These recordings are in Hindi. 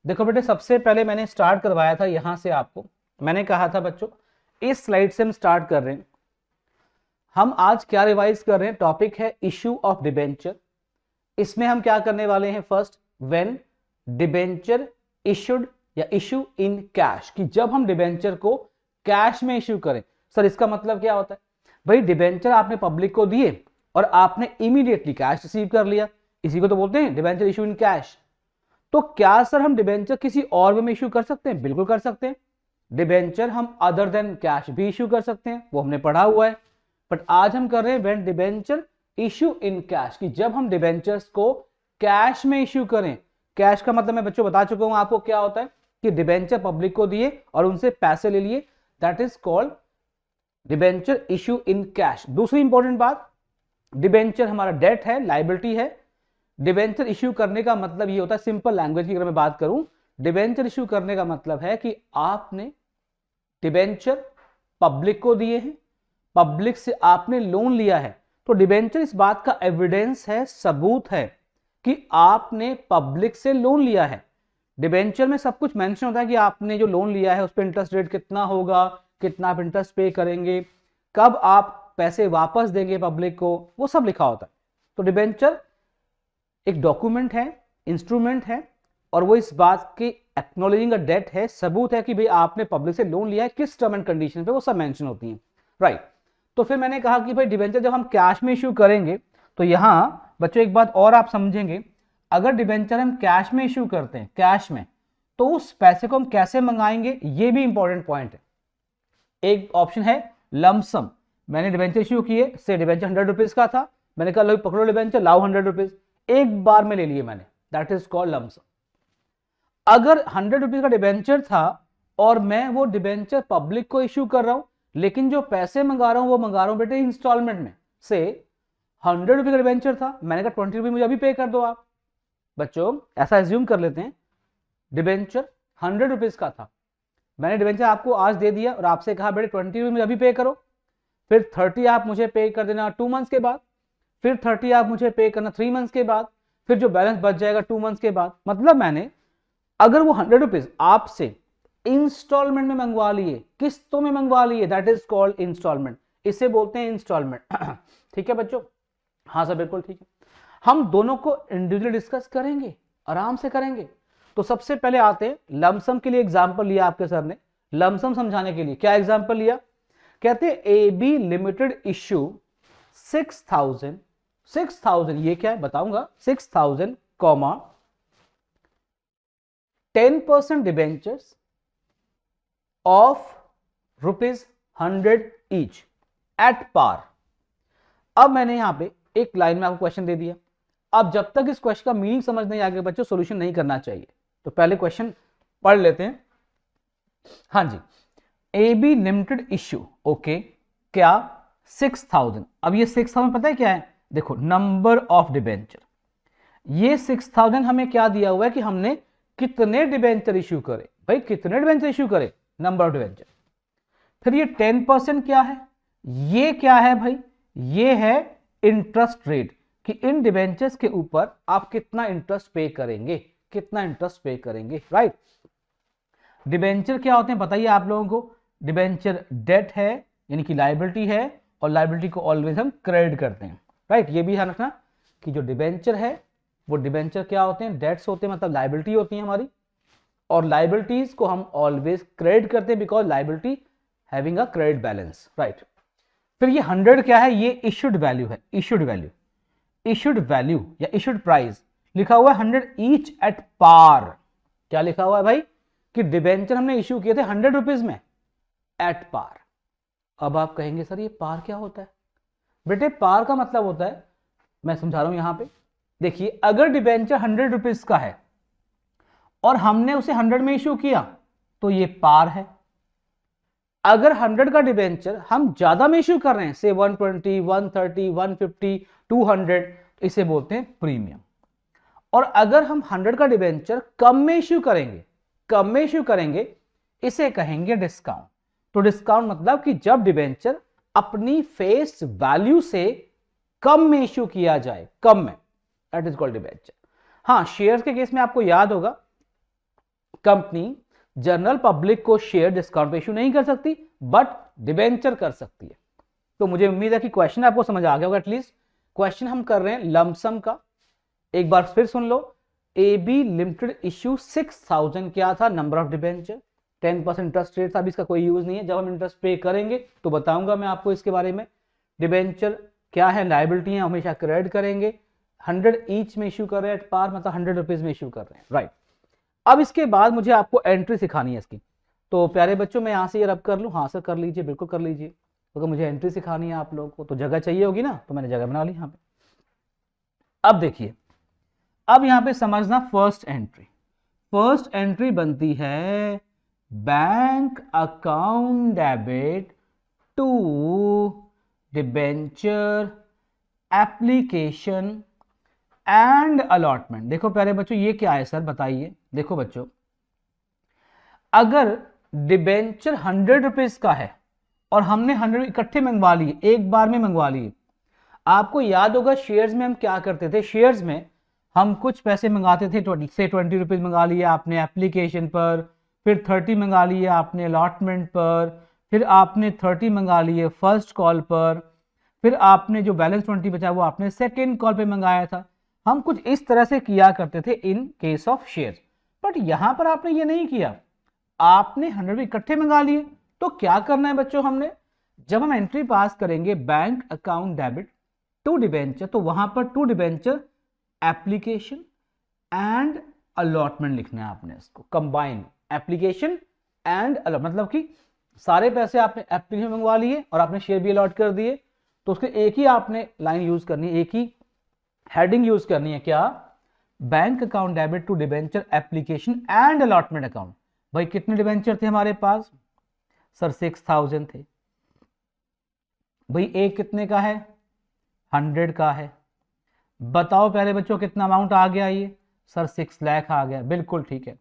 देखो बेटे, सबसे पहले मैंने स्टार्ट करवाया था यहां से आपको। मैंने कहा था बच्चों, इस स्लाइड से हम स्टार्ट कर रहे हैं। हम आज क्या रिवाइज कर रहे हैं? टॉपिक है इशू ऑफ डिबेंचर। इसमें हम क्या करने वाले हैं? फर्स्ट, व्हेन डिबेंचर इशूड या इशू इन कैश, कि जब हम डिबेंचर को कैश में इशू करें। सर इसका मतलब क्या होता है? भाई डिबेंचर आपने पब्लिक को दिए और आपने इमीडिएटली कैश रिसीव कर लिया, इसी को तो बोलते हैं डिबेंचर इशू इन कैश। तो क्या सर हम डिबेंचर किसी और वे में इशू कर सकते हैं? बिल्कुल कर सकते हैं। डिबेंचर हम अदर देन कैश भी इशू कर सकते हैं, वो हमने पढ़ा हुआ है। बट आज हम कर रहे हैं when debenture issue in cash, कि जब हम डिबेंचर्स को कैश में इशू करें। कैश का मतलब मैं बच्चों बता चुका हूं आपको क्या होता है, कि डिबेंचर पब्लिक को दिए और उनसे पैसे ले लिए, that is called debenture issue in cash. दूसरी इंपॉर्टेंट बात, डिबेंचर हमारा डेट है, लाइबिलिटी है। डिबेंचर इश्यू करने का मतलब ये होता है, सिंपल लैंग्वेज की अगर मैं बात करूं, डिबेंचर इश्यू करने का मतलब है कि आपने डिबेंचर पब्लिक को दिए हैं, पब्लिक से आपने लोन लिया है। तो डिबेंचर इस बात का एविडेंस है, सबूत है कि आपने पब्लिक से लोन लिया है। डिबेंचर में सब कुछ मेंशन होता है कि आपने जो लोन लिया है उस पर इंटरेस्ट रेट कितना होगा, कितना आप इंटरेस्ट पे करेंगे, कब आप पैसे वापस देंगे पब्लिक को, वो सब लिखा होता है। तो डिबेंचर एक डॉक्यूमेंट है, इंस्ट्रूमेंट है, और वो इस बात की एक्नॉलेजिंग अ डेट है, सबूत है कि भाई आपने पब्लिक से लोन लिया है, किस टर्म एंड कंडीशन पे, वो सब मेंशन होती हैं, राइट। तो फिर मैंने कहा कि भाई डिबेंचर जब हम कैश में इश्यू करेंगे, तो यहां बच्चों एक बात और आप समझेंगे, अगर डिबेंचर हम कैश में इश्यू करते हैं, कैश में, तो उस पैसे को हम कैसे मंगाएंगे, ये भी इंपॉर्टेंट पॉइंट है। एक ऑप्शन है लमसम। मैंने डिबेंचर इश्यू किए, से डिबेंचर 100 रुपीज का था, मैंने कहा लो पकड़ो डिबेंचर, लाओ 100 रुपीज, एक बार में ले लिए मैंने, दैट इज कॉल्ड लमसम। अगर 100 रुपीज का डिबेंचर था और मैं वो डिबेंचर पब्लिक को इश्यू कर रहा हूं, लेकिन जो पैसे मंगा रहा हूं वो मंगा रहा हूं बेटे इंस्टॉलमेंट में। से 100 रुपीज का डिबेंचर था, मैंने कहा 20 रुपीज मुझे अभी पे कर दो आप। बच्चों ऐसा एज्यूम कर लेते हैं, डिबेंचर 100 रुपीज का था, मैंने डिबेंचर आपको आज दे दिया और आपसे कहा बेटे 20 रुपीज मुझे अभी पे करो, फिर 30 आप मुझे पे कर देना 2 मंथ्स के बाद, फिर 30 आप मुझे पे करना 3 मंथ्स के बाद, फिर जो बैलेंस बच जाएगा 2 मंथ्स के बाद। मतलब मैंने अगर वो 100 रुपीज आपसे इंस्टॉलमेंट में मंगवा लिए, किस्तों में मंगवा लिए, दैट इज कॉल्ड इंस्टॉलमेंट, इसे बोलते हैं इंस्टॉलमेंट। ठीक है बच्चों? हाँ सर बिल्कुल ठीक है। हम दोनों को इंडिविजुअली डिस्कस करेंगे, आराम से करेंगे। तो सबसे पहले आते हैं लमसम के लिए, एग्जांपल लिया आपके सर ने लमसम समझाने के लिए। क्या एग्जांपल लिया? कहते हैं ए बी लिमिटेड इश्यू 6000, ये क्या है बताऊंगा, 6000 comma 10% debentures of ₹100 each at par. अब मैंने यहां पे एक लाइन में आपको क्वेश्चन दे दिया। अब जब तक इस क्वेश्चन का मीनिंग समझ नहीं आ गया बच्चों, सॉल्यूशन नहीं करना चाहिए। तो पहले क्वेश्चन पढ़ लेते हैं। हाँ जी, A B limited issue, okay, क्या 6000। अब ये 6000 पता है क्या है? देखो नंबर ऑफ डिबेंचर, ये 6000 हमें क्या दिया हुआ है कि हमने कितने डिबेंचर इश्यू करे। भाई कितने डिबेंचर इश्यू करे, नंबर ऑफ डिबेंचर। फिर ये 10% क्या है? ये क्या है भाई? ये है इंटरेस्ट रेट, कि इन डिबेंचर्स के ऊपर आप कितना इंटरेस्ट पे करेंगे, कितना इंटरेस्ट पे करेंगे, राइट। डिबेंचर क्या होते हैं बताइए आप लोगों को? डिबेंचर डेट है, यानी कि लायबिलिटी है, और लायबिलिटी को ऑलवेज हम क्रेडिट करते हैं, राइट। ये भी ध्यान रखना कि जो डिबेंचर है वो डिबेंचर क्या होते हैं? डेट्स होते हैं, मतलब लायबिलिटी होती है हमारी, और लायबिलिटीज को हम ऑलवेज क्रेडिट करते हैं, because liability having a credit balance, right. फिर ये 100 क्या है? ये इश्यूड वैल्यू है, इश्यूड वैल्यू, इश्यूड वैल्यू या इश्यूड प्राइस। लिखा हुआ है 100 ईच एट पार। क्या लिखा हुआ है भाई? कि डिबेंचर हमने इश्यू किए थे 100 रुपीज में एट पार। अब आप कहेंगे सर ये पार क्या होता है? बेटे पार का मतलब होता है, मैं समझा रहा हूं यहां पे, देखिए अगर डिबेंचर 100 रुपीज का है और हमने उसे 100 में इश्यू किया तो ये पार है। अगर 100 का डिबेंचर हम ज्यादा में इश्यू कर रहे हैं, से 120, 130, 150, 200, इसे बोलते हैं प्रीमियम। और अगर हम 100 का डिबेंचर कम में इश्यू करेंगे, कम में इश्यू करेंगे, इसे कहेंगे डिस्काउंट। तो डिस्काउंट मतलब कि जब डिबेंचर अपनी फेस वैल्यू से कम में इश्यू किया जाए, कम में, दैट इज कॉल्ड डिबेंचर। हाँ शेयर्स के केस में आपको याद होगा कंपनी जनरल पब्लिक को शेयर डिस्काउंट पे इशू नहीं कर सकती, बट डिबेंचर कर सकती है। तो मुझे उम्मीद है कि क्वेश्चन आपको समझ आ गया होगा एटलीस्ट। क्वेश्चन हम कर रहे हैं लमसम का, एक बार फिर सुन लो। AB लिमिटेड इश्यू 6000 क्या था, number of debenture, 10% interest rate था। अभी इसका कोई यूज नहीं है, जब हम इंटरेस्ट पे करेंगे तो बताऊंगा मैं आपको इसके बारे में। डिबेंचर क्या है, लायबिलिटी है, हमेशा क्रेडिट करेंगे। 100 ईच में इश्यू कर रहे हैं, एट पार मतलब 100 रुपीज में इश्यू कर रहे हैं, राइट। अब इसके बाद मुझे आपको एंट्री सिखानी है इसकी। तो प्यारे बच्चों मैं यहाँ से ये रब कर लूँ, हाँ सर कर लीजिए, बिल्कुल कर लीजिए, क्योंकि मुझे एंट्री सिखानी है आप लोगों को, तो जगह चाहिए होगी ना, तो मैंने जगह बना ली यहाँ पे। अब देखिए, अब यहाँ पे समझना फर्स्ट एंट्री। फर्स्ट एंट्री बनती है bank account debit to debenture application and allotment. देखो प्यारे बच्चों ये क्या है सर बताइए। देखो बच्चों, अगर डिबेंचर 100 रुपीज का है और हमने 100 इकट्ठे मंगवा लिए, एक बार में मंगवा लिए। आपको याद होगा शेयर्स में हम क्या करते थे, शेयर्स में हम कुछ पैसे मंगाते थे, 20 रुपीज मंगा लिए आपने एप्लीकेशन पर, फिर 30 मंगा लिए आपने अलॉटमेंट पर, फिर आपने 30 मंगा लिए फर्स्ट कॉल पर, फिर आपने जो बैलेंस 20 बचा वो आपने सेकेंड कॉल पे मंगाया था। हम कुछ इस तरह से किया करते थे in case of share. But यहां पर आपने ये नहीं किया, आपने 100 इकट्ठे मंगा लिए। तो क्या करना है बच्चों, हमने जब हम एंट्री पास करेंगे bank account debit to debenture, तो वहां पर to debenture application and allotment लिखना है आपने, इसको कंबाइन एप्लीकेशन एंड अलॉट, मतलब कि सारे पैसे आपने एप्लीकेशन मंगवा लिए और आपने शेयर भी अलॉट कर दिए, तो उसके एक ही आपने लाइन यूज करनी है, एक ही हेडिंग यूज करनी है, क्या, bank account debit to debenture application and allotment account. भाई कितने डिबेंचर थे हमारे पास सर, 6000 थे। भाई एक कितने का है, 100 का है। बताओ प्यारे बच्चों कितना अमाउंट आ गया, ये सर 6 लाख आ गया, बिल्कुल ठीक है।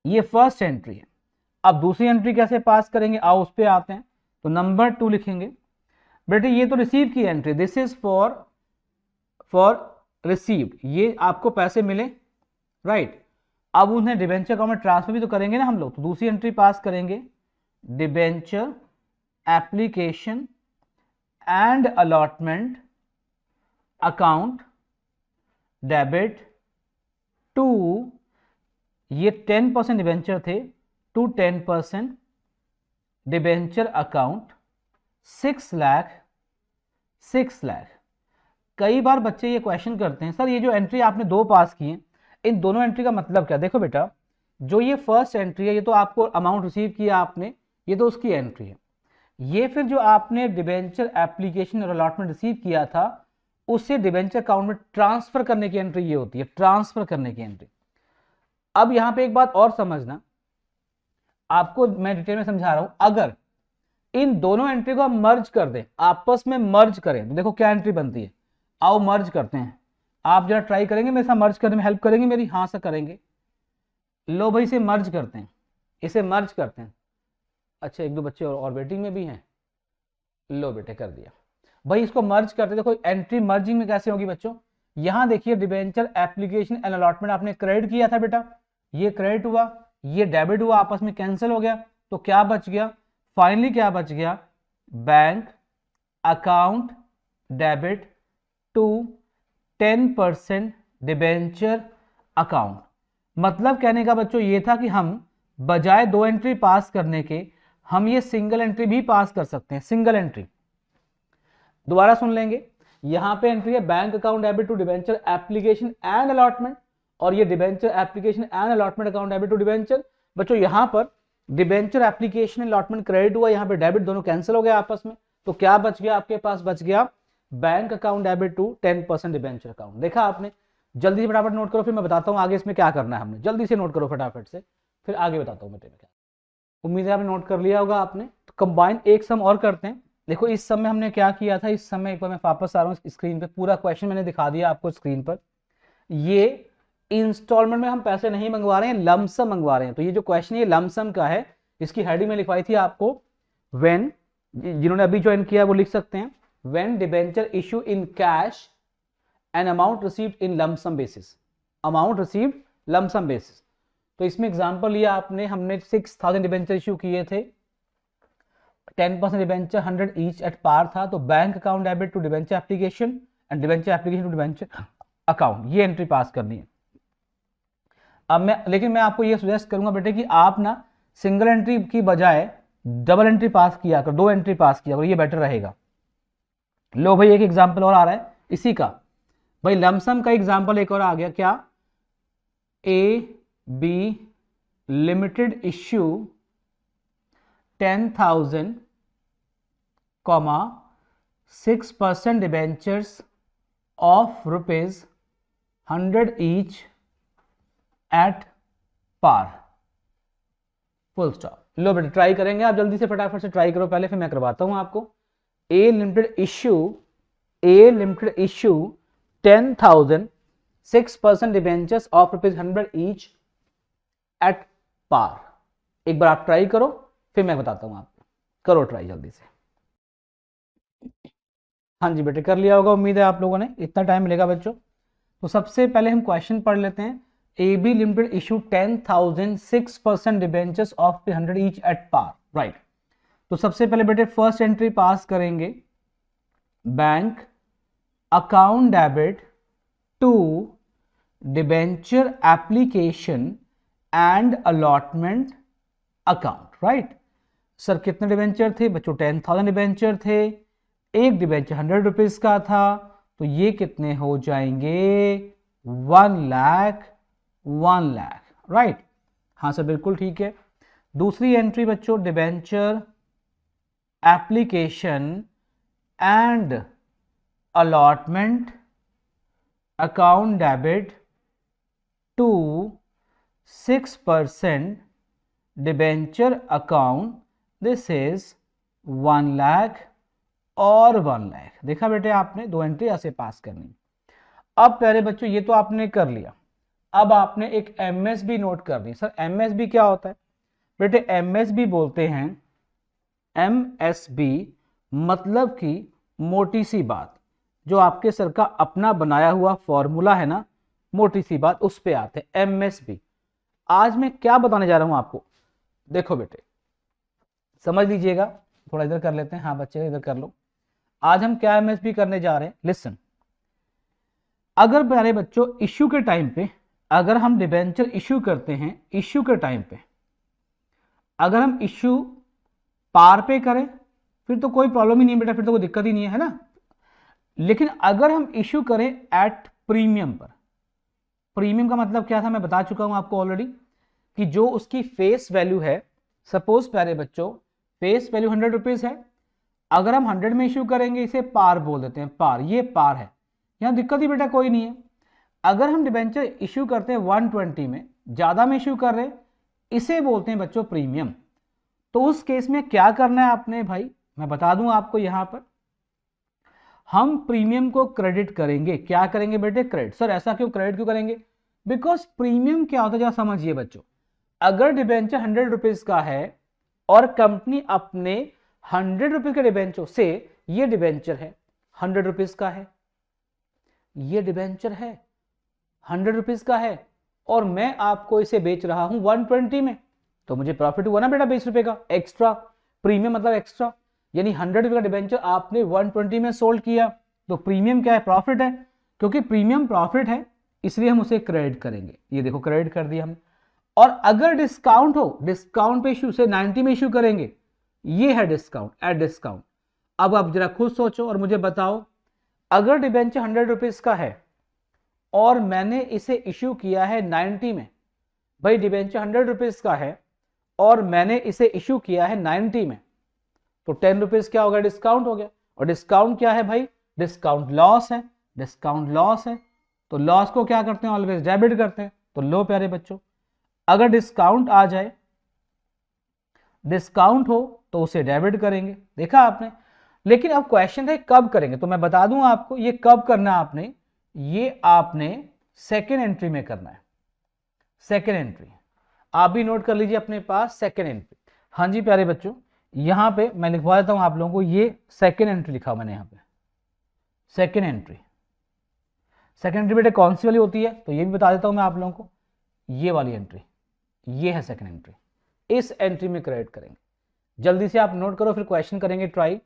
ये फर्स्ट एंट्री है। अब दूसरी एंट्री कैसे पास करेंगे, आओ उस पे आते हैं। तो नंबर 2 लिखेंगे। बेटे ये तो रिसीव की entry, this is for received, ये आपको पैसे मिले, राइट। अब उन्हें डिबेंचर अकाउंट में ट्रांसफर भी तो करेंगे ना हम लोग, तो दूसरी एंट्री पास करेंगे, debenture application and allotment account debit to, ये 10% डिबेंचर थे, टू 10% डिबेंचर अकाउंट 6 लाख। कई बार बच्चे ये क्वेश्चन करते हैं, सर ये जो एंट्री आपने 2 पास की है, इन दोनों एंट्री का मतलब क्या। देखो बेटा, जो ये फर्स्ट एंट्री है, ये तो आपको अमाउंट रिसीव किया आपने, ये तो उसकी एंट्री है। ये फिर जो आपने डिबेंचर एप्लीकेशन और अलॉटमेंट रिसीव किया था, उसे डिबेंचर अकाउंट में ट्रांसफर करने की एंट्री ये होती है, ट्रांसफर करने की एंट्री। अब यहां पे एक बात और समझना, आपको मैं डिटेल में समझा रहा हूं। अगर इन दोनों एंट्री को हम मर्ज कर दें, आपस में मर्ज करें, तो देखो क्या एंट्री बनती है। आओ मर्ज करते हैं, आप जरा ट्राई करेंगे मेरे साथ मर्ज करने में, हेल्प करेंगे मेरी, हाँ से करेंगे। लो भाई इसे मर्ज करते हैं, इसे मर्ज करते हैं। अच्छा एक दो बच्चे और वेटिंग में भी हैं, लो बेटे कर दिया। भाई इसको मर्ज करते, देखो एंट्री मर्जिंग में कैसे होगी बच्चों। यहां देखिए डिबेंचर एप्लीकेशन एंड अलॉटमेंट आपने क्रेडिट किया था बेटा, ये क्रेडिट हुआ, ये डेबिट हुआ, आपस में कैंसिल हो गया, तो क्या बच गया, फाइनली क्या बच गया, bank account debit to 10% debenture account. मतलब कहने का बच्चों ये था कि हम बजाय 2 एंट्री पास करने के, हम ये सिंगल एंट्री भी पास कर सकते हैं, सिंगल एंट्री। दोबारा सुन लेंगे, यहां पे एंट्री है bank account debit to debenture application and allotment, और ये debenture application and allotment account debit to debenture. बच्चों यहां पर डिबेंचर एप्लीकेशन अलॉटमेंट क्रेडिट हुआ, यहां पे डेबिट, दोनों कैंसिल हो गया आपस में, तो क्या बच गया आपके पास, बच गया bank account debit to 10% debenture account. देखा आपने, जल्दी से फटाफट नोट करो, फिर मैं बताता हूं आगे इसमें क्या करना है हमने, जल्दी से नोट करो फटाफट से, फिर आगे बताता हूं मैं क्या। उम्मीद है आपने नोट कर लिया होगा आपने। तो कंबाइन एक सम और करते हैं। देखो इस सम में हमने क्या किया था, इस समय एक बार मैं वापस आ रहा हूँ स्क्रीन पे, पूरा क्वेश्चन मैंने दिखा दिया आपको स्क्रीन पर। ये इंस्टॉलमेंट में हम पैसे नहीं मंगवा रहे हैं, लमसम मंगवा रहे हैं। तो ये जो क्वेश्चन है लमसम का है, इसकी हेडिंग में लिखवाई थी आपको, व्हेन, जिन्होंने अभी ज्वाइन किया वो लिख सकते हैं, when debenture issue in cash and amount received in lump sum basis, amount received lump sum basis. तो इसमें एग्जांपल लिया आपने, हमने 6000 डिबेंचर इशू किए थे, 10% डिबेंचर 100 ईच एट पार था, तो bank account debit to debenture application and debenture application to debenture account, ये एंट्री पास करनी है। अब लेकिन मैं आपको ये सजेस्ट करूंगा बेटे कि आप ना सिंगल एंट्री की बजाय डबल एंट्री पास किया कर, 2 एंट्री पास किया कर, ये बेटर रहेगा। लो भाई एक एग्जांपल और आ रहा है इसी का, भाई लमसम का एग्जांपल एक और आ गया, क्या, A B limited issue 10,000 6% debentures of ₹100 each at par, full stop. लो बेटा ट्राई करेंगे आप, जल्दी से फटाफट से ट्राई करो पहले, फिर मैं करवाता हूं आपको। A limited issue 10,000 6% debentures of ₹100 each at par. एक बार आप ट्राई करो, फिर मैं बताता हूं आपको, करो ट्राई जल्दी से। हाँ जी बेटे कर लिया होगा, उम्मीद है आप लोगों ने, इतना टाइम मिलेगा बच्चों। तो सबसे पहले हम क्वेश्चन पढ़ लेते हैं। A B limited issue 10,000 6% debentures of 100 each at par, right. तो सबसे पहले बेटे फर्स्ट एंट्री पास करेंगे, bank account debit to debenture application and allotment account, right. Sir कितने डिबेंचर थे बच्चों, 10,000 डिबेंचर थे, एक डिबेंचर 100 रुपीज का था, तो ये कितने हो जाएंगे, 1 लाख, राइट। हाँ सर बिल्कुल ठीक है। दूसरी एंट्री बच्चों, debenture application and allotment account debit to 6% debenture account, this is 1 lakh और 1 लाख। देखा बेटे आपने, 2 एंट्री ऐसे पास करनी। अब प्यारे बच्चों ये तो आपने कर लिया, अब आपने एक एमएसबी नोट करनी। सर एमएसबी क्या होता है बेटे, एमएसबी बोलते हैं, एमएसबी मतलब कि मोटी सी बात, जो आपके सर का अपना बनाया हुआ फॉर्मूला है ना, मोटी सी बात, उस पे आते हैं एमएसबी। आज मैं क्या बताने जा रहा हूं आपको, देखो बेटे समझ लीजिएगा, थोड़ा इधर कर लेते हैं, हाँ बच्चे इधर कर लो। आज हम क्या एमएसबी करने जा रहे हैं, लिसन। अगर प्यारे बच्चों इश्यू के टाइम पे, अगर हम डिबेंचर इश्यू करते हैं, इश्यू के टाइम पे अगर हम इश्यू पार पे करें फिर तो कोई प्रॉब्लम ही नहीं बेटा, फिर तो कोई दिक्कत ही नहीं है ना। लेकिन अगर हम इश्यू करें एट प्रीमियम पर, प्रीमियम का मतलब क्या था मैं बता चुका हूं आपको ऑलरेडी, कि जो उसकी फेस वैल्यू है, सपोज प्यारे बच्चों फेस वैल्यू 100 रुपीज है, अगर हम 100 में इश्यू करेंगे, इसे पार बोल देते हैं, पार, ये पार है, यहां दिक्कत ही बेटा कोई नहीं है। अगर हम डिबेंचर इश्यू करते हैं 120 में, ज्यादा में इश्यू कर रहे हैं, इसे बोलते हैं बच्चों प्रीमियम। तो उस केस में क्या करना है आपने भाई, मैं बता दूं आपको, यहां पर हम प्रीमियम को क्रेडिट करेंगे। क्या करेंगे बेटे, क्रेडिट। सर ऐसा क्यों, क्रेडिट क्यों करेंगे, बिकॉज प्रीमियम क्या होता है जरा समझिए बच्चों। अगर डिबेंचर 100 रुपीज का है और कंपनी अपने 100 रुपीज के डिबेंचर से, ये डिबेंचर है 100 रुपीज का है, ये डिबेंचर है 100 रुपीज का है, और मैं आपको इसे बेच रहा हूं 120 में, तो मुझे प्रॉफिट हुआ ना बेटा 20 रुपए का एक्स्ट्रा। प्रीमियम मतलब एक्स्ट्रा, यानी 100 रुपए का डिबेंचर आपने 120 में सोल्ड किया, तो प्रीमियम क्या है, प्रॉफिट है। क्योंकि प्रीमियम प्रॉफिट है इसलिए हम उसे क्रेडिट करेंगे। ये देखो क्रेडिट कर दिया हमने। और अगर डिस्काउंट हो, डिस्काउंट पे इश्यू से 90 में इश्यू करेंगे, ये है डिस्काउंट, एट डिस्काउंट। अब आप जरा खुद सोचो और मुझे बताओ, अगर डिबेंचर 100 रुपीज का है और मैंने इसे इश्यू किया है 90 में, भाई डिबेंचर 100 रुपीज का है और मैंने इसे इश्यू किया है 90 में, तो 10 रुपीज क्या हो गया, डिस्काउंट हो गया। और डिस्काउंट क्या है भाई, डिस्काउंट लॉस है, डिस्काउंट लॉस है, तो लॉस को क्या करते हैं, ऑलवेज डेबिट करते हैं। तो लो प्यारे बच्चों, अगर डिस्काउंट आ जाए, डिस्काउंट हो तो उसे डेबिट करेंगे, देखा आपने। लेकिन अब क्वेश्चन है कब करेंगे, तो मैं बता दूं आपको ये कब करना है आपने, ये आपने सेकेंड एंट्री में करना है। सेकेंड एंट्री आप भी नोट कर लीजिए अपने पास, सेकेंड एंट्री। हाँ जी प्यारे बच्चों, यहां पे मैं लिखवा देता हूं आप लोगों को, ये सेकेंड एंट्री लिखा मैंने यहां पे, सेकेंड एंट्री। सेकेंड एंट्री बेटे कौन सी वाली होती है, तो ये भी बता देता हूं मैं आप लोगों को। ये वाली एंट्री, ये है सेकंड एंट्री, इस एंट्री में क्रेडिट करेंगे। जल्दी से आप नोट करो, फिर क्वेश्चन करेंगे ट्राई।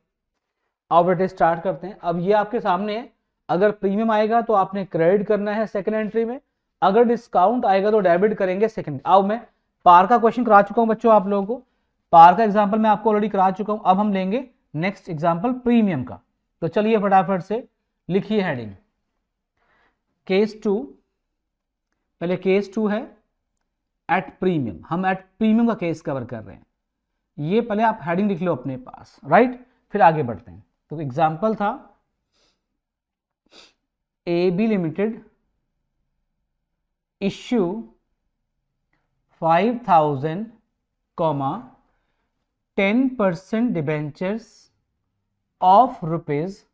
अब बेटे स्टार्ट करते हैं। अब ये आपके सामने है, अगर प्रीमियम आएगा तो आपने क्रेडिट करना है सेकंड एंट्री में, अगर डिस्काउंट आएगा तो डेबिट करेंगे सेकंड। अब मैं पार का क्वेश्चन करा चुका हूं बच्चों आप लोगों को, पार का एग्जांपल मैं आपको ऑलरेडी करा चुका हूं। अब हम लेंगे नेक्स्ट एग्जांपल प्रीमियम का। तो चलिए फटाफट से लिखिए हेडिंग केस 2। पहले केस 2 है एट प्रीमियम, हम एट प्रीमियम का केस कवर कर रहे हैं। ये पहले आप हेडिंग लिख लो अपने पास, राइट, फिर आगे बढ़ते हैं। तो एग्जांपल था AB limited issue 5000 10% debentures of ₹100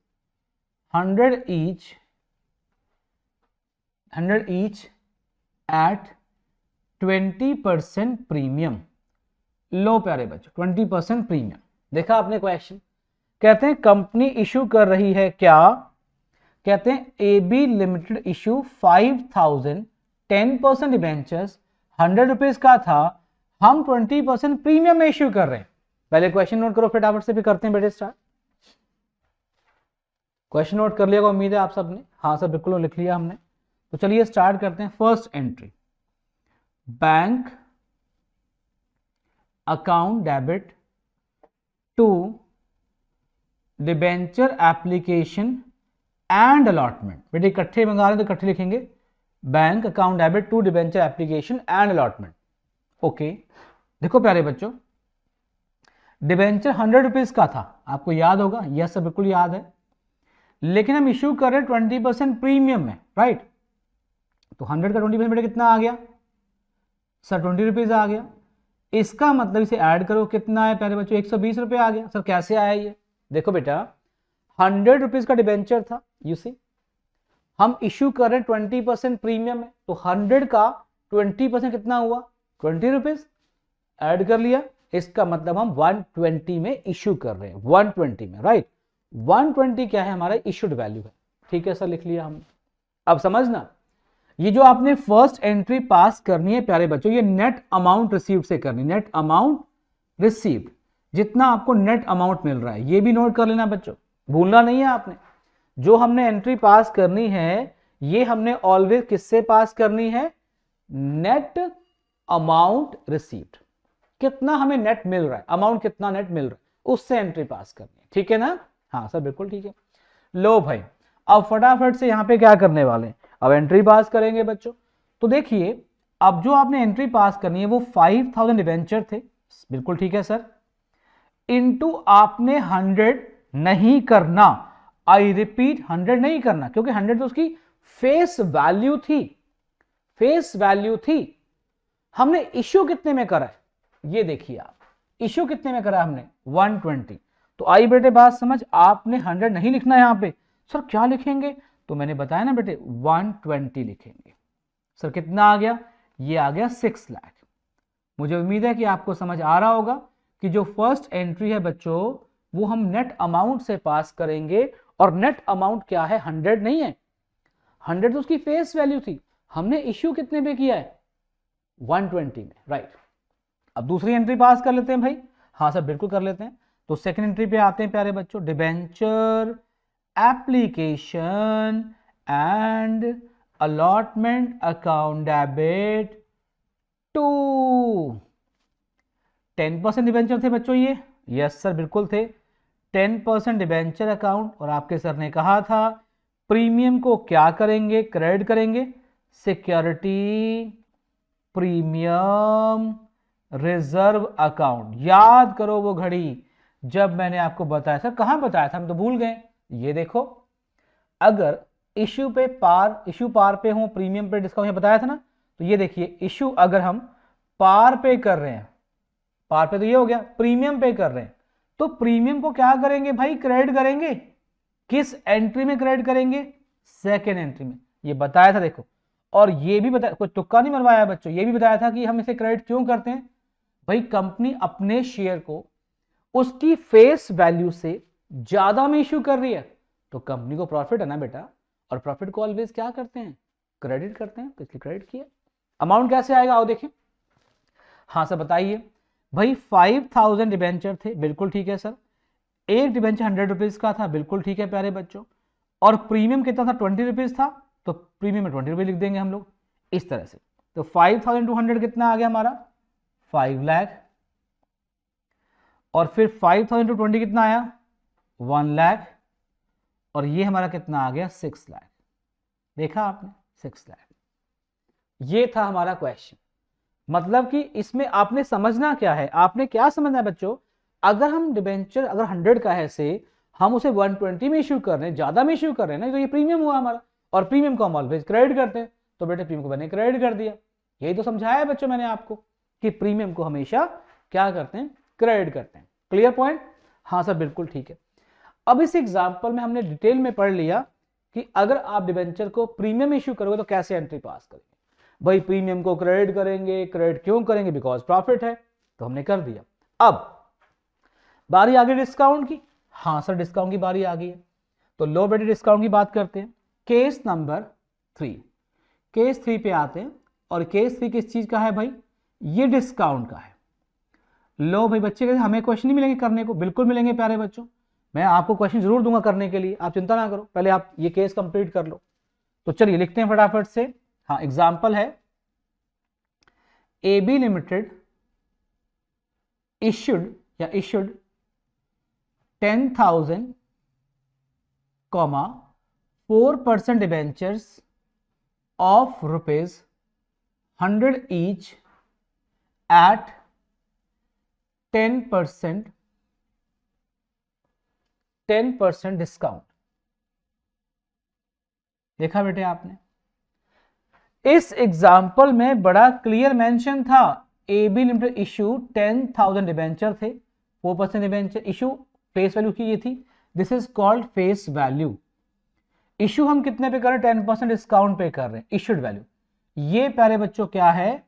each at 20% premium. लो प्यारे बच्चों, 20% प्रीमियम। देखा आपने क्वेश्चन, कहते हैं कंपनी इशू कर रही है क्या, कहते हैं AB लिमिटेड इशू 5000 10% डिबेंचर्स, ₹100 का था, हम 20% प्रीमियम में इश्यू कर रहे हैं। पहले क्वेश्चन नोट करो फटाफट से, भी करते हैं बेटे स्टार्ट। क्वेश्चन नोट कर लिया, उम्मीद है आप सबने। हाँ सर बिल्कुल लिख लिया हमने। तो चलिए स्टार्ट करते हैं। First entry, bank account debit to debenture application and allotment. बेटे इकट्ठे मंगा रहे हैं तो इकट्ठे लिखेंगे, bank account debit to debenture application and allotment. Okay, देखो प्यारे बच्चों, डिबेंचर ₹100 का था, आपको याद होगा, यस सर बिल्कुल याद है, लेकिन हम इश्यू कर रहे हैं 20% प्रीमियम में, राइट। तो 100 का 20% बेटे कितना आ गया सर, ₹20 आ गया। इसका मतलब इसे ऐड करो, कितना है प्यारे बच्चों, ₹120 आ गया। सर कैसे आया ये, देखो बेटा ₹100 का डिबेंचर था, यू सी, हम इश्यू कर रहे हैं 20% प्रीमियम में, तो 100 का 20% कितना हुआ, ₹20 ऐड कर लिया। इसका मतलब हम 120 में इश्यू कर रहे हैं, 120 में, राइट। 120 क्या है, हमारा इश्यूड वैल्यू है, ठीक है सर, लिख लिया हमने। अब समझना, ये जो आपने फर्स्ट एंट्री पास करनी है प्यारे बच्चों, ये नेट अमाउंट रिसीव्ड से करनी, नेट अमाउंट रिसीव्ड, जितना आपको नेट अमाउंट मिल रहा है, ये भी नोट कर लेना बच्चों, भूलना नहीं है आपने। जो हमने एंट्री पास करनी है, ये हमने ऑलवेज किससे पास करनी है, नेट अमाउंट रिसीव्ड, कितना हमें नेट मिल रहा है, अमाउंट कितना नेट मिल रहा है, उससे एंट्री पास करनी है, ठीक है ना। हाँ सर बिल्कुल ठीक है। लो भाई, अब फटाफट से यहां पे क्या करने वाले हैं, अब एंट्री पास करेंगे बच्चों। तो देखिए, अब जो आपने एंट्री पास करनी है वो 5000 डिबेंचर थे, बिल्कुल ठीक है सर, इनटू आपने 100 नहीं करना, आई रिपीट 100 नहीं करना, क्योंकि 100 तो उसकी फेस वैल्यू थी, फेस वैल्यू थी। हमने इश्यू कितने में करा है, ये देखिए आप, इश्यू कितने में करा हमने, 120। तो आई बेटे बात समझ, आपने 100 नहीं लिखना है यहां पे, सर क्या लिखेंगे, तो मैंने बताया ना बेटे 120 लिखेंगे। सर कितना आ गया, ये आ गया 6 लाख। मुझे उम्मीद है कि आपको समझ आ रहा होगा कि जो फर्स्ट एंट्री है बच्चों, वो हम नेट अमाउंट से पास करेंगे, और नेट अमाउंट क्या है, 100 नहीं है, 100 तो उसकी फेस वैल्यू थी, हमने इश्यू कितने पे किया है, 120 में, राइट। अब दूसरी एंट्री पास कर लेते हैं भाई, हाँ सर बिल्कुल कर लेते हैं। तो सेकंड एंट्री पे आते हैं प्यारे बच्चों, debenture application and allotment account debit to 10% debenture थे बच्चों ये, यस सर बिल्कुल थे, 10% डिबेंचर अकाउंट, और आपके सर ने कहा था प्रीमियम को क्या करेंगे, क्रेडिट करेंगे, सिक्योरिटी प्रीमियम रिजर्व अकाउंट। याद करो वो घड़ी जब मैंने आपको बताया, सर कहां बताया था, हम तो भूल गए। ये देखो, अगर इश्यू पार पे हो, प्रीमियम पे डिस्काउंट बताया था ना, तो ये देखिए इश्यू अगर हम पार पे कर रहे हैं, पार पे तो ये हो गया, प्रीमियम पे कर रहे हैं, तो प्रीमियम को क्या करेंगे भाई, क्रेडिट करेंगे। किस एंट्री में क्रेडिट करेंगे, सेकेंड एंट्री में, ये बताया था देखो। और ये भी बताया, कोई तुक्का नहीं मरवाया बच्चों, ये भी बताया था कि हम इसे क्रेडिट क्यों करते हैं भाई, कंपनी अपने शेयर को उसकी फेस वैल्यू से ज्यादा में इश्यू कर रही है, तो कंपनी को प्रॉफिट है ना बेटा, और प्रॉफिट को ऑलवेज क्या करते हैं, क्रेडिट करते हैं, तो इसलिए क्रेडिट किया। अमाउंट कैसे आएगा, आओ देखिए। हाँ सर बताइए। भाई 5000 डिबेंचर थे, बिल्कुल ठीक है सर। एक डिबेंचर 100 रुपीज का था, बिल्कुल ठीक है प्यारे बच्चों। और प्रीमियम कितना था, 20 रुपीज था, तो प्रीमियम में 20 रुपये लिख देंगे हम लोग इस तरह से। तो 5200 कितना आ गया हमारा, 5 लाख। और फिर 5000 टू 20 कितना आया, 1 लाख। और ये हमारा कितना आ गया, 6 लाख। देखा आपने, 6 लाख। ये था हमारा क्वेश्चन। मतलब कि इसमें आपने समझना क्या है, आपने क्या समझना है बच्चों, अगर हम डिबेंचर अगर 100 का है से हम उसे 120 में इश्यू कर रहे हैं, ज्यादा में इश्यू कर रहे हैं ना, तो ये प्रीमियम हुआ हमारा। और प्रीमियम को हम ऑलवेज क्रेडिट करते हैं, तो बेटे प्रीमियम को मैंने क्रेडिट कर दिया। यही तो समझाया है बच्चों मैंने आपको कि प्रीमियम को हमेशा क्या करते हैं, क्रेडिट करते हैं। Clear point. हाँ सर बिल्कुल ठीक है। अब इस एग्जाम्पल में हमने डिटेल में पढ़ लिया कि अगर आप डिबेंचर को प्रीमियम इश्यू करोगे तो कैसे एंट्री पास करेंगे। भाई प्रीमियम को क्रेडिट करेंगे, क्रेडिट क्यों करेंगे, बिकॉज प्रॉफिट है, तो हमने कर दिया। अब बारी आ गई डिस्काउंट की। हाँ सर डिस्काउंट की बारी आ गई है, तो लो बेटे डिस्काउंट की बात करते हैं। केस नंबर 3, केस 3 पे आते हैं। और केस 3 किस चीज का है भाई, ये डिस्काउंट का है। लो भाई बच्चे के हमें क्वेश्चन नहीं मिलेंगे करने को, बिल्कुल मिलेंगे प्यारे बच्चों, मैं आपको क्वेश्चन जरूर दूंगा करने के लिए, आप चिंता ना करो, पहले आप ये केस कंप्लीट कर लो। तो चलिए लिखते हैं फटाफट से। हाँ एग्जाम्पल है, AB limited issued 10,000 4% debentures of ₹100 each eight 10% discount. देखा बेटे आपने, इस एग्जाम्पल में बड़ा क्लियर मेंशन था। AB लिमिटेड इशू 10,000 डिबेंचर थे, 4% डिबेंचर इशू, फेस वैल्यू की ये थी, this is called face value. Issue हम कितने पे कर रहे हैं, 10% डिस्काउंट पे कर रहे हैं, इशूड वैल्यू। ये प्यारे बच्चों क्या है,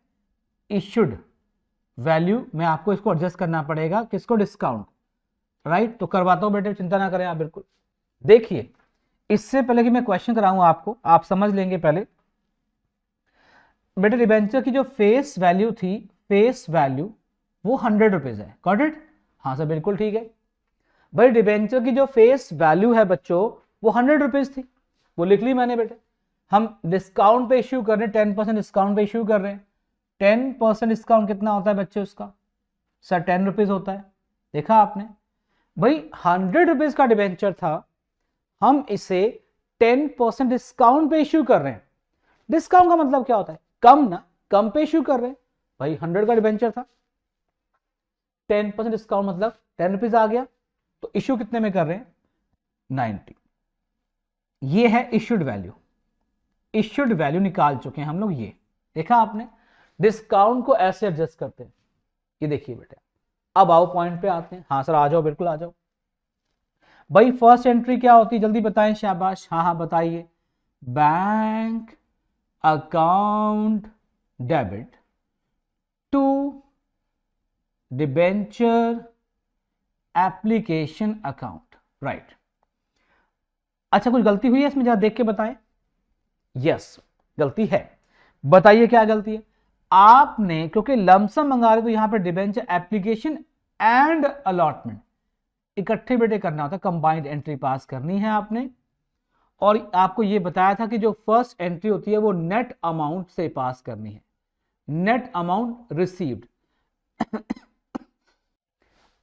इशूड वैल्यू में आपको इसको एडजस्ट करना पड़ेगा, किसको, डिस्काउंट, राइट। तो करवाता हूं बेटे, चिंता ना करें आप बिल्कुल। देखिए इससे पहले कि मैं क्वेश्चन कराऊं आपको, आप समझ लेंगे पहले बेटे डिबेंचर की जो फेस वैल्यू थी, फेस वैल्यू वो 100 रुपीज है, गॉट इट। हाँ सर बिल्कुल ठीक है। भाई डिबेंचर की जो फेस वैल्यू है बच्चों वो 100 रुपीज थी, वो लिख ली मैंने बेटे। हम डिस्काउंट पे इश्यू कर रहे हैं, 10% डिस्काउंट पे इश्यू कर रहे हैं। 10% डिस्काउंट कितना होता है बच्चे उसका, सर 10 रुपीज होता है। देखा आपने, भाई 100 रुपीज का डिबेंचर था, हम इसे 10% डिस्काउंट पे इश्यू कर रहे हैं। डिस्काउंट का मतलब क्या होता है, कम ना, कम पे इश्यू कर रहे हैं। भाई 100 का डिबेंचर था, 10% डिस्काउंट मतलब 10 रुपीज आ गया, तो इश्यू कितने में कर रहे हैं, 90। ये है इश्यूड वैल्यू, इश्यूड वैल्यू निकाल चुके हैं हम लोग। ये देखा आपने, डिस्काउंट को ऐसे एडजस्ट करते हैं। ये देखिए बेटे, अब आओ पॉइंट पे आते हैं। हाँ सर आ जाओ, बिल्कुल आ जाओ। भाई फर्स्ट एंट्री क्या होती है, जल्दी बताएं, शाबाश। हाँ हाँ बताइए, bank account debit to debenture application account, right. अच्छा कुछ गलती हुई है इसमें, जरा देख के बताएं। यस गलती है, बताइए क्या गलती है। आपने क्योंकि लमसम मंगा रहे तो यहां पे डिबेंचर एप्लीकेशन एंड अलॉटमेंट इकट्ठे बेटे करना होता है, कंबाइंड एंट्री पास करनी है आपने। और आपको यह बताया था कि जो फर्स्ट एंट्री होती है वो नेट अमाउंट से पास करनी है, नेट अमाउंट रिसीव्ड।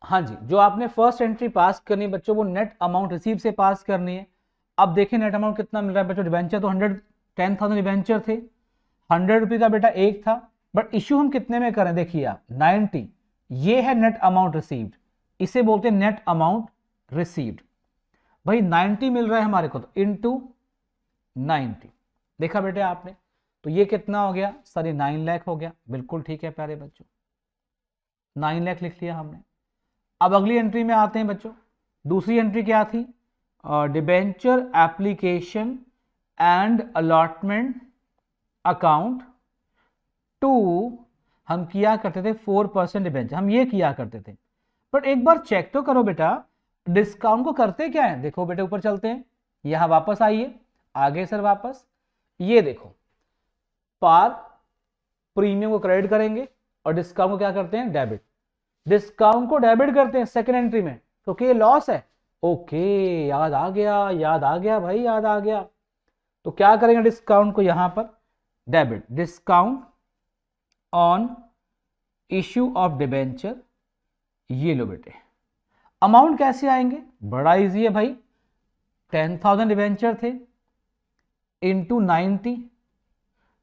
हाँ जी, जो आपने फर्स्ट एंट्री पास करनी है बच्चों, वो नेट अमाउंट रिसीव से पास करनी है। अब देखिए नेट अमाउंट कितना मिल रहा है बच्चों, डिबेंचर तो 10,000 डिबेंचर थे, 100 रुपये का बेटा एक था, बट इश्यू हम कितने में करें, देखिए आप 90, ये है नेट अमाउंट रिसीव्ड, इसे बोलते हैं नेट अमाउंट रिसीव्ड। भाई 90 मिल रहा है हमारे को, तो इनटू 90, देखा बेटे आपने, तो ये कितना हो गया सर, ये 9 लाख हो गया, बिल्कुल ठीक है प्यारे बच्चों, 9 लाख लिख लिया हमने। अब अगली एंट्री में आते हैं बच्चों, दूसरी एंट्री क्या थी, debenture application and allotment account to, हम किया करते थे 4% डिबेंचर, हम ये किया करते थे। बट एक बार चेक तो करो बेटा, डिस्काउंट को करते क्या है, देखो बेटे ऊपर चलते हैं, यहां वापस आइए, आगे सर वापस, ये देखो पार प्रीमियम को क्रेडिट करेंगे और डिस्काउंट को क्या करते हैं, डेबिट। डिस्काउंट को डेबिट करते हैं सेकेंड एंट्री में क्योंकि ये लॉस है। ओके, याद आ गया, याद आ गया भाई, याद आ गया। तो क्या करेंगे, डिस्काउंट को यहां पर debit, discount on issue of debenture. ये लो बेटे, अमाउंट कैसे आएंगे, बड़ा इजी है भाई। 10,000 डिबेंचर थे इंटू 90,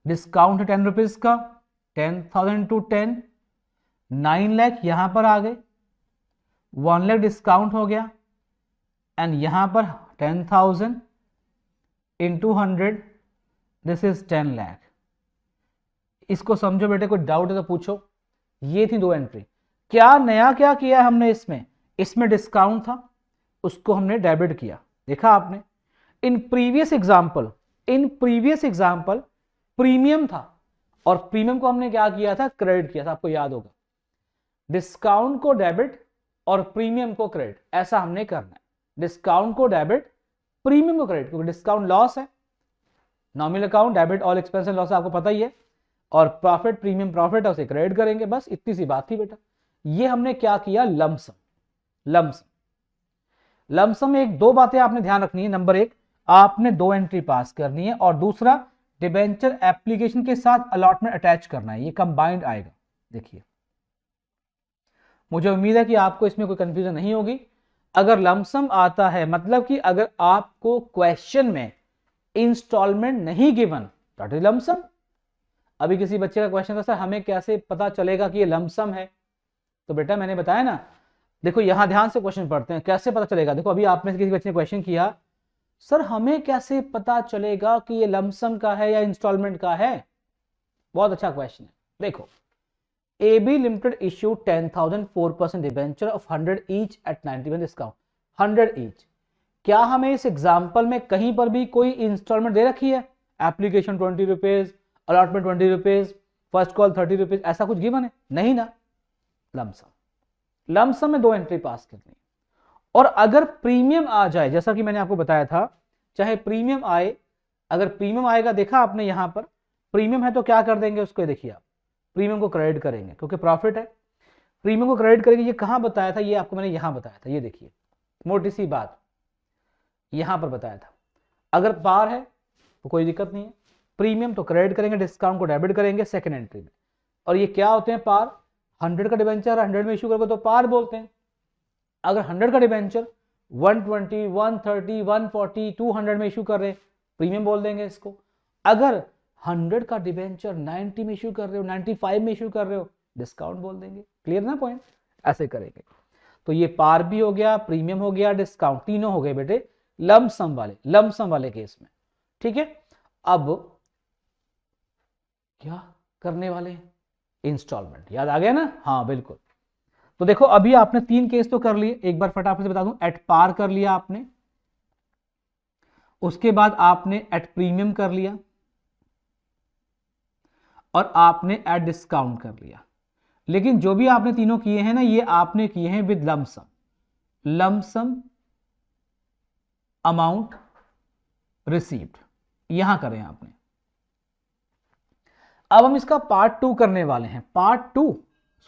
डिस्काउंट है 10 रुपीज का, 10,000 इंटू 10, 9 लाख यहां पर आ गए, 1 लाख डिस्काउंट हो गया, एंड यहां पर 10,000 इंटू 100, दिस इज 10 लाख। इसको समझो बेटे, कोई डाउट है तो पूछो। ये थी दो एंट्री। क्या नया क्या किया हमने इसमें, इसमें डिस्काउंट था उसको हमने डेबिट किया, देखा आपने। इन प्रीवियस एग्जाम्पल प्रीमियम था और प्रीमियम को हमने क्या किया था, क्रेडिट किया था, आपको याद होगा। डिस्काउंट को डेबिट और प्रीमियम को क्रेडिट, ऐसा हमने करना है। डिस्काउंट को डेबिट, प्रीमियम को क्रेडिट, क्योंकि डिस्काउंट लॉस है, nominal account, debit all expense loss आपको पता ही है, और प्रॉफिट प्रीमियम प्रॉफिट है उसे क्रेडिट करेंगे, बस इतनी सी बात थी बेटा। ये हमने क्या किया, लमसम। लमसम में एक दो बातें आपने ध्यान रखनी है। नंबर एक, आपने दो एंट्री पास करनी है, और दूसरा डिबेंचर एप्लीकेशन के साथ अलॉटमेंट अटैच करना है, ये कंबाइंड आएगा। देखिए, मुझे उम्मीद है कि आपको इसमें कोई कंफ्यूजन नहीं होगी। अगर लमसम आता है, मतलब कि अगर आपको क्वेश्चन में इंस्टॉलमेंट नहीं गिवन, दैट इज लमसम। अभी किसी बच्चे का क्वेश्चन था, सर हमें कैसे पता चलेगा कि ये लमसम है, तो बेटा मैंने बताया ना, देखो यहां ध्यान से क्वेश्चन पढ़ते हैं, कैसे पता चलेगा। देखो अभी आप में से किसी बच्चे ने क्वेश्चन किया, सर हमें कैसे पता चलेगा कि ये लमसम का है या इंस्टॉलमेंट का है। बहुत अच्छा क्वेश्चन है। देखो, AB limited issue 10,000 4% debenture of 100 each eight 91 discount, 100 each. क्या हमें इस एग्जाम्पल में कहीं पर भी कोई इंस्टॉलमेंट दे रखी है, application 20 rupees, allotment 20 rupees, first call 30 rupees, ऐसा कुछ गिवन है नहीं ना। लमसम में दो एंट्री पास करनी है। और अगर प्रीमियम आ जाए, जैसा कि मैंने आपको बताया था, चाहे प्रीमियम आए, अगर प्रीमियम आएगा, देखा आपने यहां पर प्रीमियम है तो क्या कर देंगे उसको, देखिए आप प्रीमियम को क्रेडिट करेंगे क्योंकि प्रॉफिट है, प्रीमियम को क्रेडिट करेंगे। ये कहां बताया था, ये आपको मैंने यहां बताया था, ये देखिए मोटी सी बात यहां पर बताया था। अगर पार है तो कोई दिक्कत नहीं है, प्रीमियम तो क्रेडिट करेंगे, डिस्काउंट को डेबिट करेंगे सेकेंड एंट्री में। और ये क्या होते हैं, पार। 100 का डिबेंचर 100 में इशू करोगे तो पार बोलते हैं। अगर 100 का डिबेंचर 120, 130, 140, 200 में इशू कर रहे हैं, प्रीमियम बोल देंगे इसको। अगर 100 का डिबेंचर 90 में इशू कर रहे हो, 95 में इशू कर रहे हो, डिस्काउंट बोल देंगे। क्लियर ना पॉइंट, ऐसे करेंगे। तो ये पार भी हो गया, प्रीमियम हो गया, डिस्काउंट, तीनों हो गए बेटे लमसम वाले केस में। ठीक है, अब क्या करने वाले हैं, इंस्टॉलमेंट। याद आ गया ना, हाँ बिल्कुल। तो देखो अभी आपने 3 केस तो कर लिए, एक बार फटाफट से बता दूं, एट पार कर लिया आपने, उसके बाद आपने एट प्रीमियम कर लिया, और आपने एट डिस्काउंट कर लिया। लेकिन जो भी आपने तीनों किए हैं ना, ये आपने किए हैं विद लमसम अमाउंट रिसीव्ड, यहां करें आपने। अब हम इसका पार्ट 2 करने वाले हैं। पार्ट 2,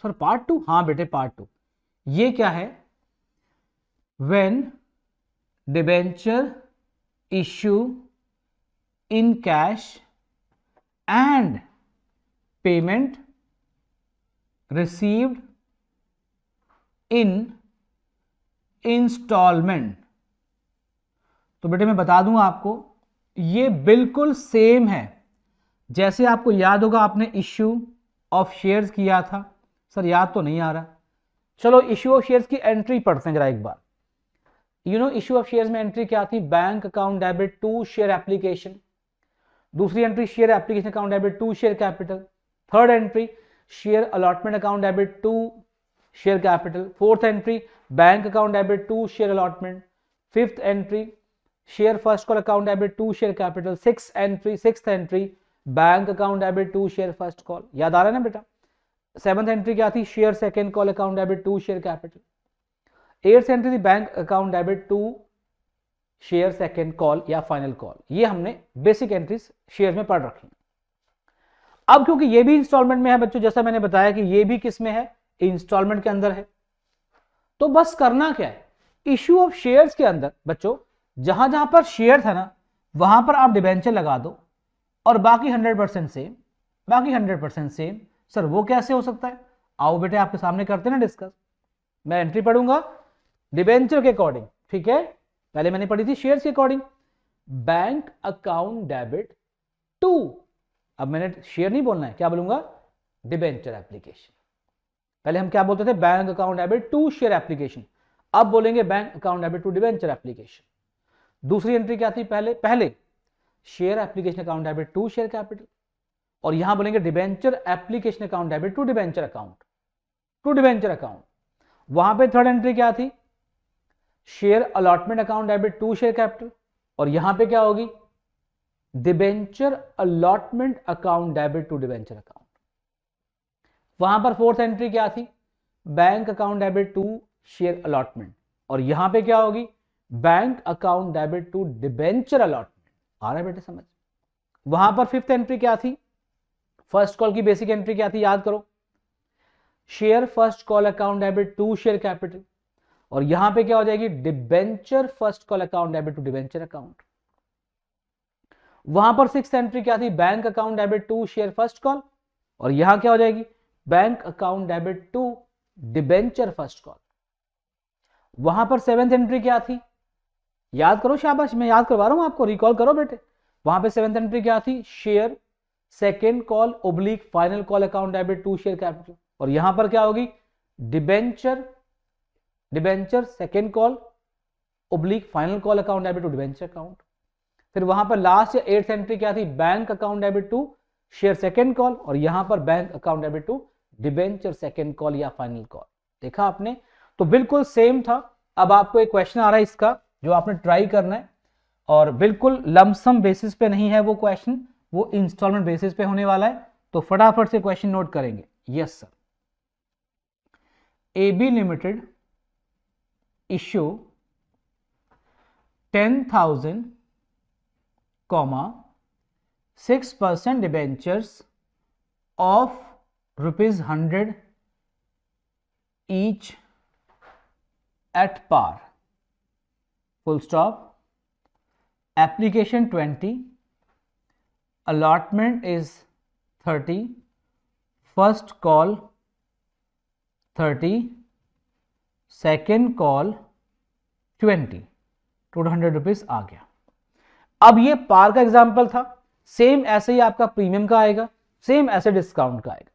सर पार्ट 2, हाँ बेटे पार्ट 2। ये क्या है, when debenture issue in cash and payment received in instalment. तो बेटे मैं बता दूं आपको, ये बिल्कुल सेम है जैसे आपको याद होगा आपने इश्यू ऑफ शेयर्स किया था। सर याद तो नहीं आ रहा, चलो इश्यू ऑफ शेयर्स की एंट्री पढ़ते हैं जरा एक बार। इश्यू ऑफ शेयर्स में एंट्री क्या थी, bank account debit to share application. दूसरी entry share application account debit to share capital. Third entry share allotment account debit to share capital. Fourth entry bank account debit to share allotment. Fifth entry share first call account debit to share capital. Sixth entry bank account debit to share first call. याद आ रहा है ना बेटा। सेवंथ एंट्री क्या थी, share second call account debit to share capital. Eighth entry थी bank account debit to share second call या फाइनल कॉल। ये हमने बेसिक एंट्रीज शेयर में पढ़ रखी। अब क्योंकि ये भी इंस्टॉलमेंट में है बच्चों, जैसा मैंने बताया कि ये भी किस में है, इंस्टॉलमेंट के अंदर है, तो बस करना क्या है, इश्यू ऑफ शेयर्स के अंदर बच्चों जहां जहां पर शेयर था ना वहां पर आप डिबेंचर लगा दो और बाकी 100% सेम, बाकी 100% सेम। सर वो कैसे हो सकता है, आओ बेटे आपके सामने करते हैं ना डिस्कस। मैं एंट्री पढ़ूंगा डिबेंचर के अकॉर्डिंग, ठीक है, पहले मैंने पढ़ी थी शेयर्स के according, bank account debit to, अब मैंने शेयर नहीं बोलना है, क्या बोलूंगा, डिबेंचर एप्लीकेशन। पहले हम क्या बोलते थे, bank account debit to share application, अब बोलेंगे bank account debit to debenture application. दूसरी एंट्री क्या थी, पहले share application account debit to share capital, और यहां बोलेंगे debenture application account debit to debenture account, to debenture account. वहां पे थर्ड एंट्री क्या थी, share allotment account debit to share capital, और यहां पे क्या होगी, debenture allotment account debit to debenture account. वहां पर फोर्थ एंट्री क्या थी, bank account debit to share allotment, और यहां पे क्या होगी, bank account debit to debenture allotment. आ रहा है बेटे समझ। वहां पर फिफ्थ एंट्री क्या थी, फर्स्ट कॉल की बेसिक एंट्री क्या थी, याद करो, share first call account debit to share capital, और यहां पे क्या हो जाएगी, debenture first call account debit to debenture account. वहां पर सिक्स्थ एंट्री क्या थी, bank account debit to share first call, और यहां क्या हो जाएगी, bank account debit to debenture first call. वहां पर सेवेंथ एंट्री क्या थी, याद करो, शाबाश, मैं याद करवा रहा हूं आपको, रिकॉल करो बेटे। वहां पे सेवेंथ एंट्री क्या थी, share second call oblique final call account debit to share capital, और यहां पर क्या होगी, debenture second call oblique final call account debit to debenture account. फिर वहां पर लास्ट या एट्थ एंट्री क्या थी, bank account debit to share second call, और यहां पर bank account debit to debenture second call या फाइनल कॉल। देखा आपने, तो बिल्कुल सेम था। अब आपको एक क्वेश्चन आ रहा है इसका जो आपने ट्राई करना है, और बिल्कुल लमसम बेसिस पे नहीं है वो क्वेश्चन, वो इंस्टॉलमेंट बेसिस पे होने वाला है, तो फटाफट से क्वेश्चन नोट करेंगे। Yes sir, AB limited issue 10,000 6% debentures of ₹100 each at par, full stop, application 20, allotment is 30, first call 30, second call 20, ₹200 आ गया। अब ये पार का एग्जाम्पल था, सेम ऐसे ही आपका प्रीमियम का आएगा, सेम ऐसे डिस्काउंट का आएगा।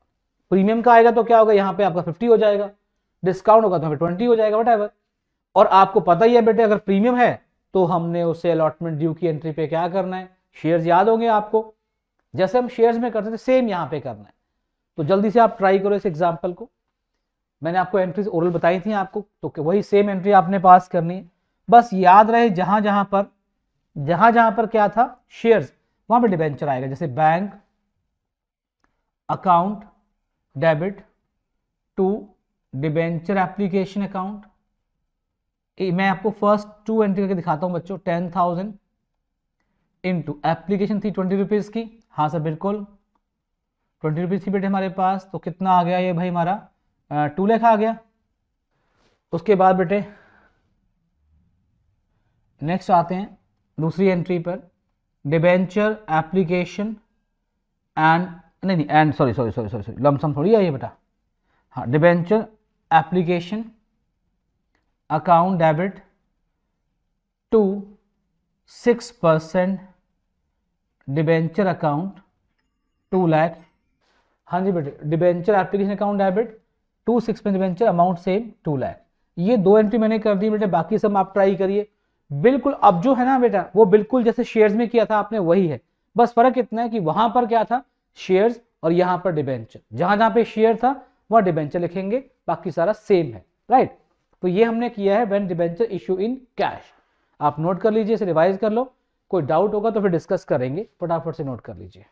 प्रीमियम का आएगा तो क्या होगा, यहाँ पे आपका 50 हो जाएगा, डिस्काउंट होगा तो हमें 20 हो जाएगा, व्हाटएवर। और आपको पता ही है बेटे, अगर प्रीमियम है तो हमने उसे अलॉटमेंट ड्यू की एंट्री पे क्या करना है, शेयर्स याद होंगे आपको, जैसे हम शेयर्स में करते थे सेम यहाँ पे करना है। तो जल्दी से आप ट्राई करो इस एग्जाम्पल को, मैंने आपको एंट्रीज ओरल बताई थी आपको, तो वही सेम एंट्री आपने पास करनी है। बस याद रहे जहां जहां पर क्या था शेयर्स, वहां पे डिबेंचर आएगा, जैसे bank account debit to debenture application account. मैं आपको फर्स्ट टू एंट्री करके दिखाता हूं बच्चों, 10,000 इंटू एप्लीकेशन थी ₹20 की, हाँ सर बिल्कुल ₹20 थी बेटे हमारे पास, तो कितना आ गया ये भाई हमारा 2 लाख आ गया। उसके बाद बेटे नेक्स्ट आते हैं दूसरी एंट्री पर, डिबेंचर एप्लीकेशन एंड नहीं एंड सॉरी लमसम थोड़ी है ये बेटा, हाँ debenture application account debit to 6% debenture account 2 lakh, हाँ जी बेटे debenture application account debit to 6% debenture amount same 2 lakh. ये 2 एंट्री मैंने कर दी बेटे, बाकी सब आप ट्राई करिए। बिल्कुल अब जो है ना बेटा, वो बिल्कुल जैसे शेयर्स में किया था आपने वही है, बस फर्क इतना है कि वहां पर क्या था शेयर्स और यहां पर डिबेंचर, जहां जहां पे शेयर था वहां डिबेंचर लिखेंगे, बाकी सारा सेम है, राइट। तो ये हमने किया है when debenture issue in cash. आप नोट कर लीजिए, इसे रिवाइज कर लो, कोई डाउट होगा तो फिर डिस्कस करेंगे, फटाफट से नोट कर लीजिए।